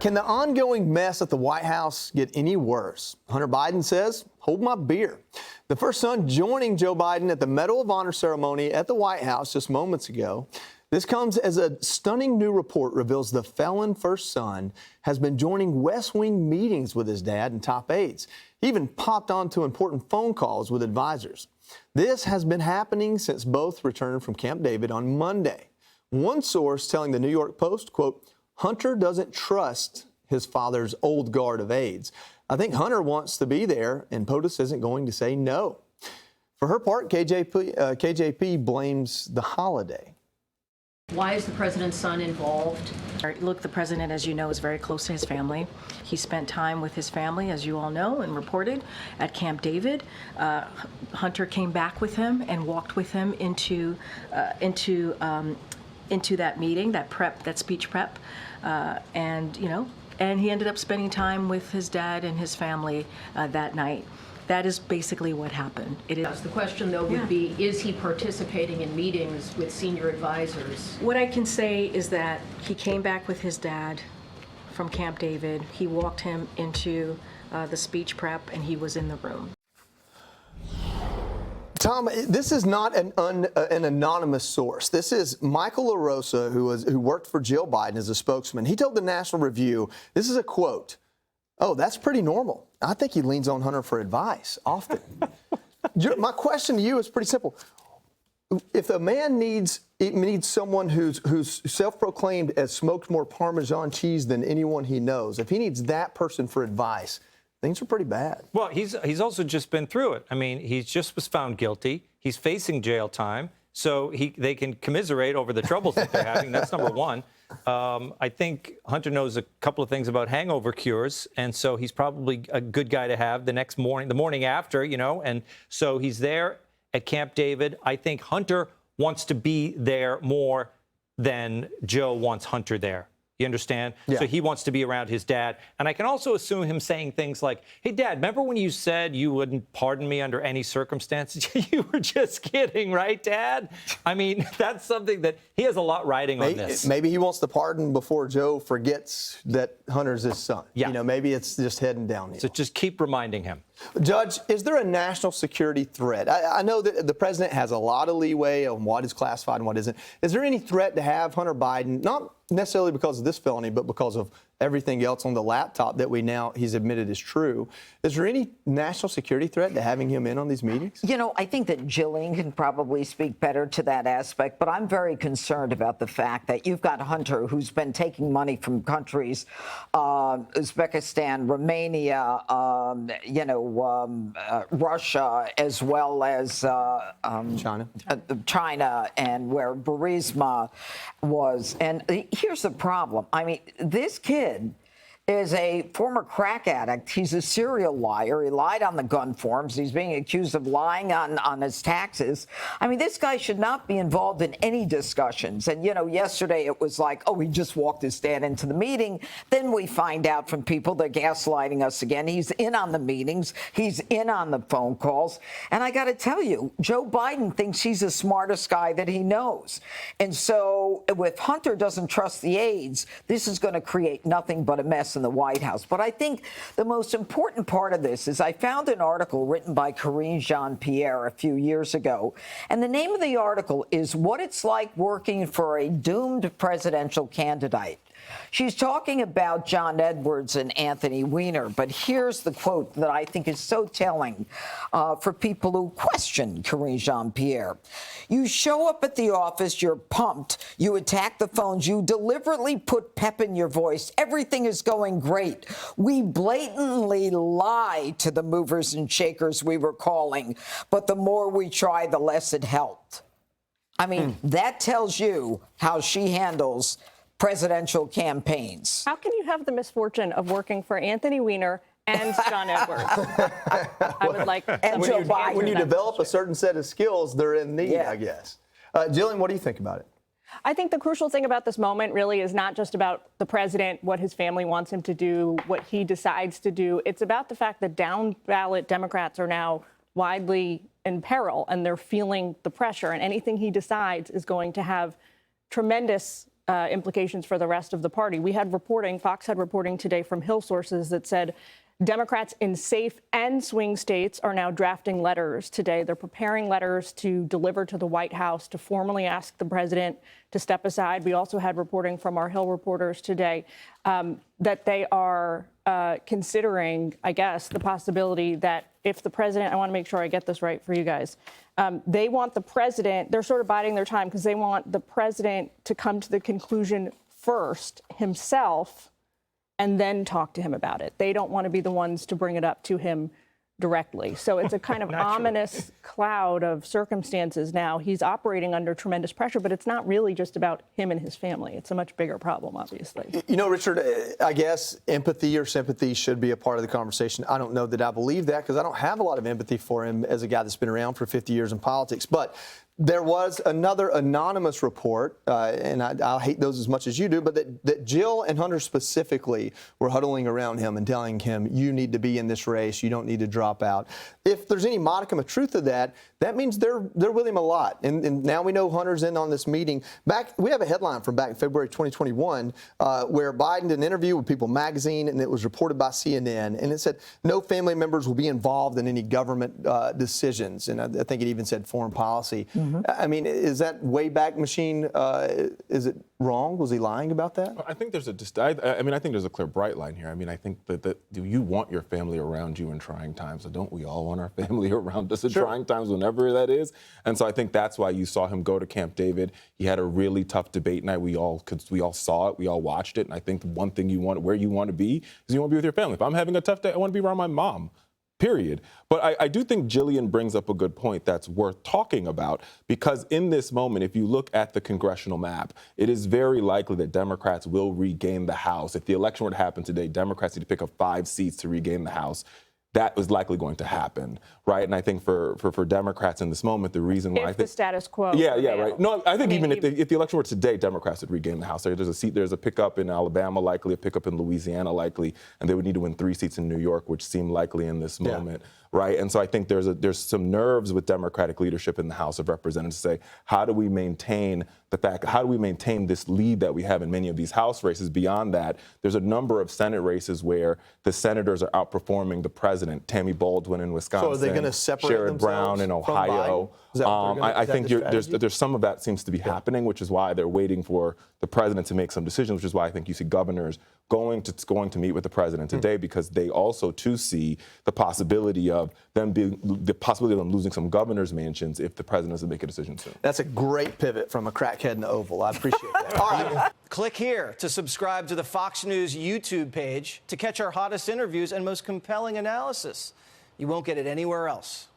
Can the ongoing mess at the White House get any worse? Hunter Biden says, hold my beer. The first son joining Joe Biden at the Medal of Honor ceremony at the White House just moments ago. This comes as a stunning new report reveals the felon first son has been joining West Wing meetings with his dad and top aides. He even popped onto important phone calls with advisors. This has been happening since both returned from Camp David on Monday. One source telling the New York Post, quote, Hunter doesn't trust his father's old guard of aides. I think Hunter wants to be there, and POTUS isn't going to say no. For her part, KJP blames the holiday. Why is the president's son involved? Look, the president, as you know, is very close to his family. He spent time with his family, as you all know and reported, at Camp David. Hunter came back with him and walked with him into that meeting, that speech prep, and he ended up spending time with his dad and his family that night. That is basically what happened. The question, though, would be, is he participating in meetings with senior advisors? What I can say is that he came back with his dad from Camp David. He walked him into the speech prep, and he was in the room. Tom, this is not an anonymous source. This is Michael LaRosa, who worked for Jill Biden as a spokesman. He told the National Review, this is a quote, "Oh, that's pretty normal. I think he leans on Hunter for advice often." My question to you is pretty simple. If a man needs someone who's self-proclaimed as smoked more Parmesan cheese than anyone he knows, if he needs that person for advice, things are pretty bad. Well, he's also just been through it. I mean, he just was found guilty. He's facing jail time, so they can commiserate over the troubles that they're having. That's number one. I think Hunter knows a couple of things about hangover cures, and so he's probably a good guy to have the next morning, the morning after, and so he's there at Camp David. I think Hunter wants to be there more than Joe wants Hunter there. You understand? Yeah. So he wants to be around his dad. And I can also assume him saying things like, hey, Dad, remember when you said you wouldn't pardon me under any circumstances? You were just kidding, right, Dad? I mean, that's something that he has a lot riding on this. Maybe he wants to pardon before Joe forgets that Hunter's his son. Yeah. Maybe it's just heading downhill. So just keep reminding him. Judge, is there a national security threat? I know that the president has a lot of leeway on what is classified and what isn't. Is there any threat to have Hunter Biden, not necessarily because of this felony, but because of everything else on the laptop that he's admitted is true? Is there any national security threat to having him in on these meetings? I think that Jillian can probably speak better to that aspect, but I'm very concerned about the fact that you've got Hunter, who's been taking money from countries, Uzbekistan, Romania, Russia, as well as China, and where Burisma was. And here's the problem. I mean, this kid is a former crack addict. He's a serial liar. He lied on the gun forms. He's being accused of lying on his taxes. I mean, this guy should not be involved in any discussions. And, yesterday it was like, oh, he just walked his dad into the meeting. Then we find out from people they're gaslighting us again. He's in on the meetings. He's in on the phone calls. And I got to tell you, Joe Biden thinks he's the smartest guy that he knows. And so if Hunter doesn't trust the aides, this is going to create nothing but a mess in the White House. But I think the most important part of this is I found an article written by Karine Jean-Pierre a few years ago, and the name of the article is What It's Like Working for a Doomed Presidential Candidate. She's talking about John Edwards and Anthony Weiner, but here's the quote that I think is so telling for people who question Karine Jean-Pierre. You show up at the office, you're pumped, you attack the phones, you deliberately put pep in your voice, everything is going great. We blatantly lie to the movers and shakers we were calling, but the more we try, the less it helped. I mean, that tells you how she handles presidential campaigns. How can you have the misfortune of working for Anthony Weiner and John Edwards? I would like and Joe Biden. When you develop a certain set of skills, they're in need, I guess. Jillian, what do you think about it? I think the crucial thing about this moment really is not just about the president, what his family wants him to do, what he decides to do. It's about the fact that down ballot Democrats are now widely in peril and they're feeling the pressure, and anything he decides is going to have tremendous implications for the rest of the party. We had reporting, Fox had reporting today from Hill sources that said Democrats in safe and swing states are now drafting letters today. They're preparing letters to deliver to the White House to formally ask the president to step aside. We also had reporting from our Hill reporters today that they are considering, I guess, the possibility that if the president, I want to make sure I get this right for you guys, they want the president, they're sort of biding their time because they want the president to come to the conclusion first himself and then talk to him about it. They don't want to be the ones to bring it up to him directly. So it's a kind of ominous cloud of circumstances now. He's operating under tremendous pressure, but it's not really just about him and his family. It's a much bigger problem, obviously. You know, Richard, I guess empathy or sympathy should be a part of the conversation. I don't know that I believe that because I don't have a lot of empathy for him as a guy that's been around for 50 years in politics. But there was another anonymous report, and I hate those as much as you do, but that Jill and Hunter specifically were huddling around him and telling him, you need to be in this race, you don't need to drop out. If there's any modicum of truth to that, that means they're with him a lot. And now we know Hunter's in on this meeting. We have a headline from back in February 2021 where Biden did an interview with People magazine, and it was reported by CNN, and it said no family members will be involved in any government decisions. And I think it even said foreign policy. I mean, is that Wayback Machine, is it wrong? Was he lying about that? I think there's I think there's a clear bright line here. I mean, I think that do you want your family around you in trying times? So don't we all want our family around us in trying times, whenever that is? And so I think that's why you saw him go to Camp David. He had a really tough debate night. We all saw it. We all watched it. And I think the one thing where you want to be is you want to be with your family. If I'm having a tough day, I want to be around my mom. Period. But I do think Jillian brings up a good point that's worth talking about, because in this moment, if you look at the congressional map, it is very likely that Democrats will regain the House. If the election were to happen today, Democrats need to pick up 5 seats to regain the House. That is likely going to happen, right? And I think for Democrats in this moment, the reason why I think the status quo. Yeah, right. No, I think even if the election were today, Democrats would regain the House. There's a pickup in Alabama, likely a pickup in Louisiana, likely, and they would need to win 3 seats in New York, which seem likely in this moment, right? And so I think there's some nerves with Democratic leadership in the House of Representatives to say, how do we maintain this lead that we have in many of these House races? Beyond that, there's a number of Senate races where the senators are outperforming the president. Tammy Baldwin in Wisconsin. So are they going to separate Sherrod Brown in Ohio. I think there's some of that seems to be happening, which is why they're waiting for the president to make some decisions, which is why I think you see governors going to meet with the president today, because they also too see the possibility of them losing some governor's mansions if the president doesn't make a decision soon. That's a great pivot from a crackhead in the Oval. I appreciate that. All right. Click here to subscribe to the Fox News YouTube page to catch our hottest interviews and most compelling analysis. You won't get it anywhere else.